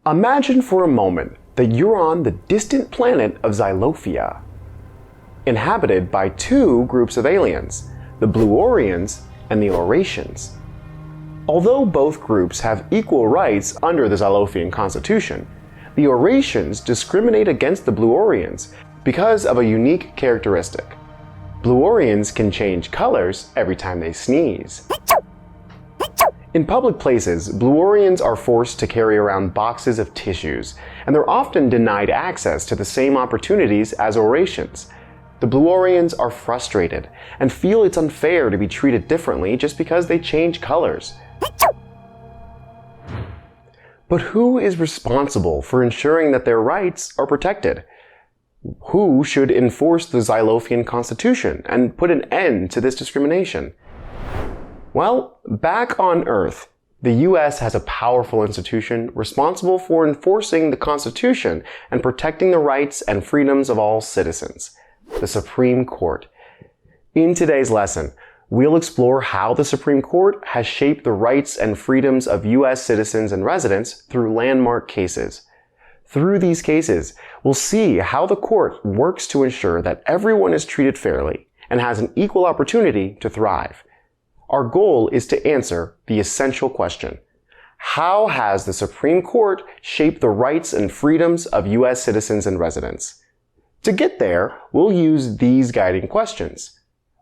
Imagine for a moment that you're on the distant planet of Xylophia, inhabited by two groups of aliens, the Bluorians and the Auratians. Although both groups have equal rights under the Xylophian Constitution, the Auratians discriminate against the Bluorians because of a unique characteristic. Bluorians can change colors every time they sneeze. In public places, Bluorians are forced to carry around boxes of tissues, and they're often denied access to the same opportunities as Auratians. The Bluorians are frustrated and feel it's unfair to be treated differently just because they change colors. But who is responsible for ensuring that their rights are protected? Who should enforce the Xylophian Constitution and put an end to this discrimination? Well, back on Earth, the US has a powerful institution responsible for enforcing the Constitution and protecting the rights and freedoms of all citizens, the Supreme Court. In today's lesson, we'll explore how the Supreme Court has shaped the rights and freedoms of US citizens and residents through landmark cases. Through these cases, we'll see how the court works to ensure that everyone is treated fairly and has an equal opportunity to thrive. Our goal is to answer the essential question: how has the Supreme Court shaped the rights and freedoms of US citizens and residents? To get there, we'll use these guiding questions.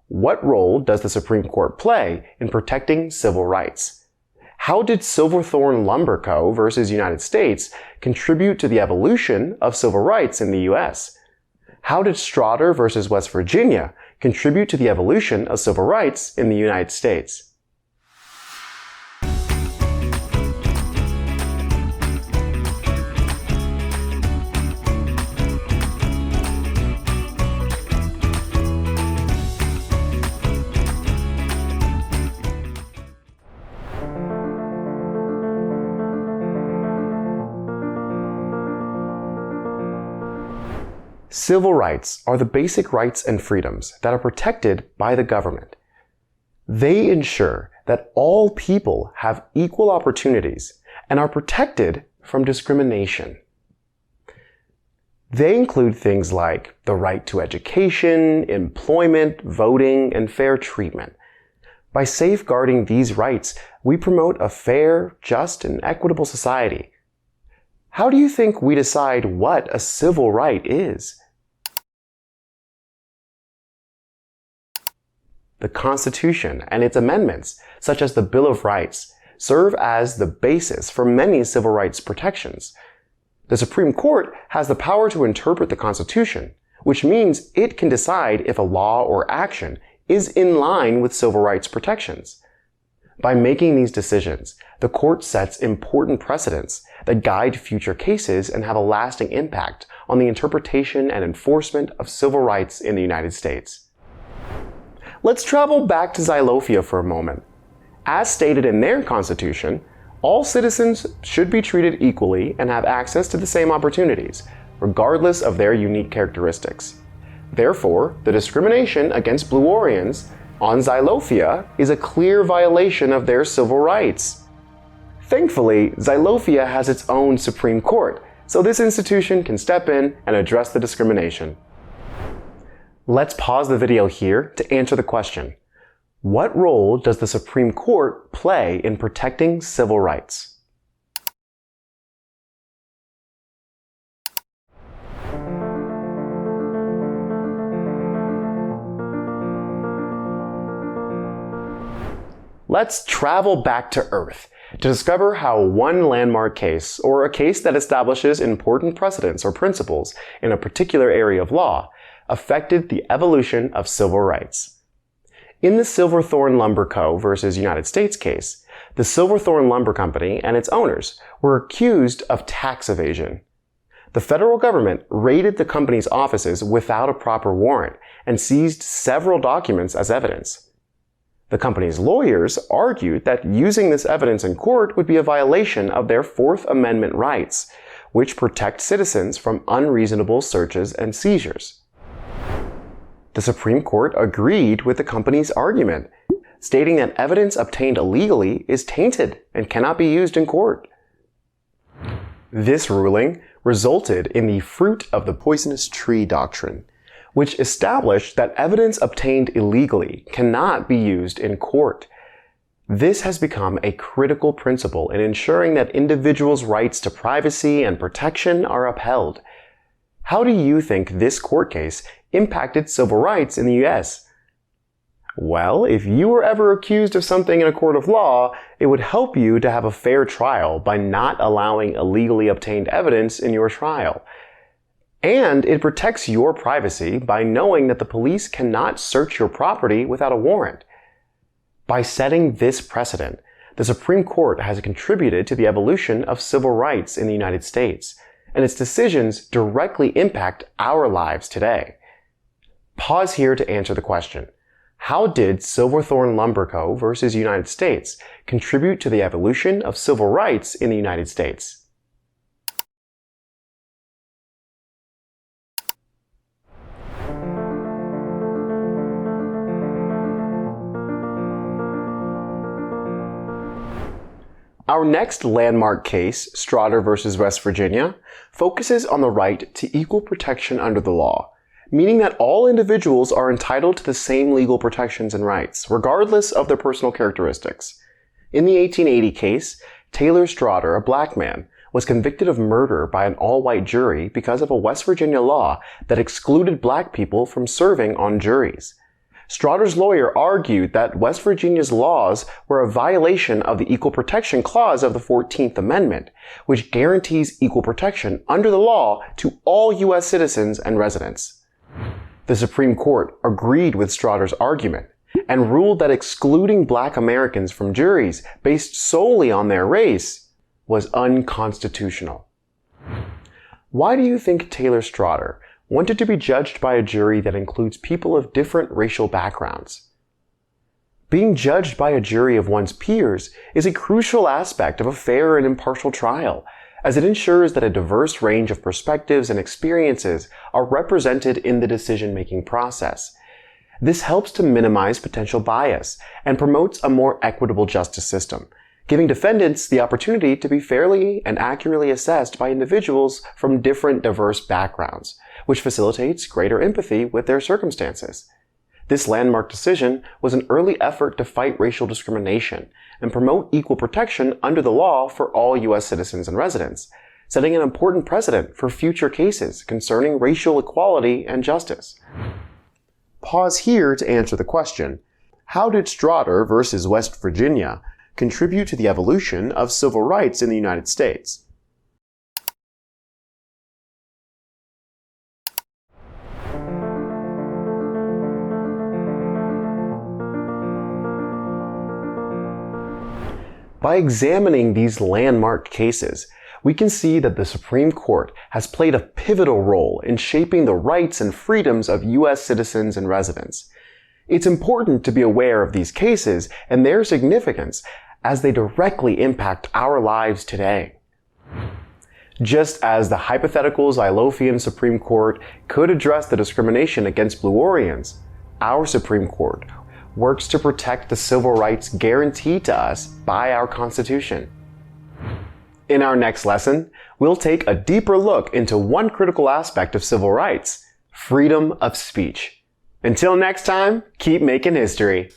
What role does the Supreme Court play in protecting civil rights? How did Silverthorne Lumber Co. versus United States contribute to the evolution of civil rights in the US? How did Strauder versus West Virginia contribute to the evolution of civil rights in the United States? Civil rights are the basic rights and freedoms that are protected by the government. They ensure that all people have equal opportunities and are protected from discrimination. They include things like the right to education, employment, voting, and fair treatment. By safeguarding these rights, we promote a fair, just, and equitable society. How do you think we decide what a civil right is? The Constitution and its amendments, such as the Bill of Rights, serve as the basis for many civil rights protections. The Supreme Court has the power to interpret the Constitution, which means it can decide if a law or action is in line with civil rights protections. By making these decisions, the court sets important precedents that guide future cases and have a lasting impact on the interpretation and enforcement of civil rights in the United States. Let's travel back to Xylophia for a moment. As stated in their constitution, all citizens should be treated equally and have access to the same opportunities, regardless of their unique characteristics. Therefore, the discrimination against Bluorians on Xylophia is a clear violation of their civil rights. Thankfully, Xylophia has its own Supreme Court, so this institution can step in and address the discrimination. Let's pause the video here to answer the question: what role does the Supreme Court play in protecting civil rights? Let's travel back to Earth to discover how one landmark case, or a case that establishes important precedents or principles in a particular area of law, affected the evolution of civil rights. In the Silverthorne Lumber Co. versus United States case, the Silverthorne Lumber Company and its owners were accused of tax evasion. The federal government raided the company's offices without a proper warrant and seized several documents as evidence. The company's lawyers argued that using this evidence in court would be a violation of their Fourth Amendment rights, which protect citizens from unreasonable searches and seizures. The Supreme Court agreed with the company's argument, stating that evidence obtained illegally is tainted and cannot be used in court. This ruling resulted in the fruit of the poisonous tree doctrine, which established that evidence obtained illegally cannot be used in court. This has become a critical principle in ensuring that individuals' rights to privacy and protection are upheld. How do you think this court case impacted civil rights in the US? Well, if you were ever accused of something in a court of law, it would help you to have a fair trial by not allowing illegally obtained evidence in your trial. And it protects your privacy by knowing that the police cannot search your property without a warrant. By setting this precedent, the Supreme Court has contributed to the evolution of civil rights in the United States, and its decisions directly impact our lives today. Pause here to answer the question. How did Silverthorne Lumber Co. versus United States contribute to the evolution of civil rights in the United States? Our next landmark case, Strauder versus West Virginia, focuses on the right to equal protection under the law, meaning that all individuals are entitled to the same legal protections and rights, regardless of their personal characteristics. In the 1880 case, Taylor Strauder, a black man, was convicted of murder by an all-white jury because of a West Virginia law that excluded black people from serving on juries. Strauder's lawyer argued that West Virginia's laws were a violation of the Equal Protection Clause of the 14th Amendment, which guarantees equal protection under the law to all U.S. citizens and residents. The Supreme Court agreed with Strauder's argument and ruled that excluding black Americans from juries based solely on their race was unconstitutional. Why do you think Taylor Strauder wanted to be judged by a jury that includes people of different racial backgrounds? Being judged by a jury of one's peers is a crucial aspect of a fair and impartial trial, as it ensures that a diverse range of perspectives and experiences are represented in the decision-making process. This helps to minimize potential bias and promotes a more equitable justice system, giving defendants the opportunity to be fairly and accurately assessed by individuals from different diverse backgrounds, which facilitates greater empathy with their circumstances. This landmark decision was an early effort to fight racial discrimination and promote equal protection under the law for all U.S. citizens and residents, setting an important precedent for future cases concerning racial equality and justice. Pause here to answer the question, how did Strauder versus West Virginia contribute to the evolution of civil rights in the United States? By examining these landmark cases, we can see that the Supreme Court has played a pivotal role in shaping the rights and freedoms of U.S. citizens and residents. It's important to be aware of these cases and their significance as they directly impact our lives today. Just as the hypothetical Xylophonian Supreme Court could address the discrimination against Blue Orions, our Supreme Court works to protect the civil rights guaranteed to us by our Constitution. In our next lesson, we'll take a deeper look into one critical aspect of civil rights, freedom of speech. Until next time, keep making history.